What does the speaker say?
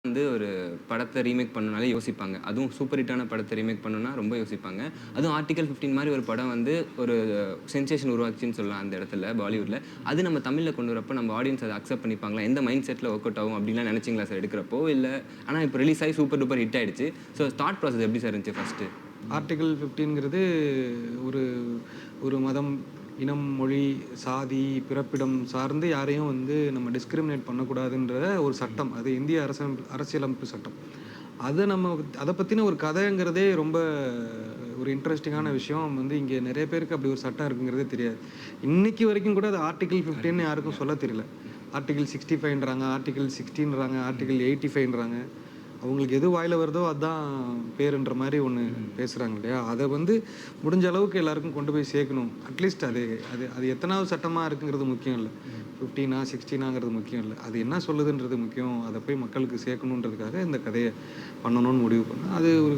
வந்து ஒரு படத்த ரீமேக் பண்ணணும்னாலே யோசிப்பாங்க. அதுவும் சூப்பர் ஹிட்டான படத்த ரீமேக் பண்ணணும்னா ரொம்ப யோசிப்பாங்க. அதுவும் ஆர்டிகல் 15 மாரி ஒரு படம் வந்து ஒரு சென்சேஷன் உருவாச்சுன்னு சொல்லலாம் அந்த இடத்துல பாலிவுட்ல. அது நம்ம தமிழ்ல கொண்டு வரப்போ நம்ம ஆடியன்ஸ் அத அக்செப்ட் பண்ணிப்பாங்களா? எந்த மைண்ட் செட்ல ஒர்க் அவுட் ஆகும் அப்டின்லாம் நெனச்சீங்களா சார் எடுக்கிறப்போ? இல்ல ஆனா இப்ப ரிலீஸ் ஆயி சூப்பர் டூப்பர் ஹிட் ஆயிடுச்சு. ஸோ தாட் ப்ராசஸ் எப்படி சார் இருந்துச்சு ஃபர்ஸ்ட்டு? ஆர்டிகிள் 15ங்கிறது ஒரு ஒரு மதம், இனம், மொழி, சாதி, பிறப்பிடம் சார்ந்து யாரையும் வந்து நம்ம டிஸ்கிரிமினேட் பண்ணக்கூடாதுன்ற ஒரு சட்டம். அது இந்திய அரசியலமைப்பு சட்டம். அத பத்தின ஒரு கதைங்கிறதே ரொம்ப ஒரு இன்ட்ரெஸ்டிங்கான விஷயம். வந்து இங்க நெறைய பேருக்கு அப்படி ஒரு சட்டம் இருக்குங்கிறதே தெரியாது. இன்னைக்கு வரைக்கும் கூட அது ஆர்டிகிள் 15ன்னு யாருக்கும் சொல்ல தெரியல. ஆர்டிகிள் 65ன்றாங்க, ஆர்டிகிள் 16ன்றாங்க, ஆர்டிகிள் 85ன்றாங்க. அவங்களுக்கு எது வாயில வருதோ அதான் பேருன்ற மாரி ஒண்ணு பேசுறாங்க இல்லையா? அத வந்து முடிஞ்ச அளவுக்கு எல்லாருக்கும் கொண்டு போய் சேர்க்கணும். அட்லீஸ்ட் அது அது அது எத்தனாவது சட்டமா இருக்குங்கிறது முக்கியம் இல்ல. 15ஆ, 16ங்கிறது முக்கியம் இல்ல. அது என்ன சொல்லுதுன்றது முக்கியம். அத போய் மக்களுக்கு சேர்க்கணுன்றதுக்காக இந்த கதைய பண்ணணும்னு முடிவு பண்ணேன். அது ஒரு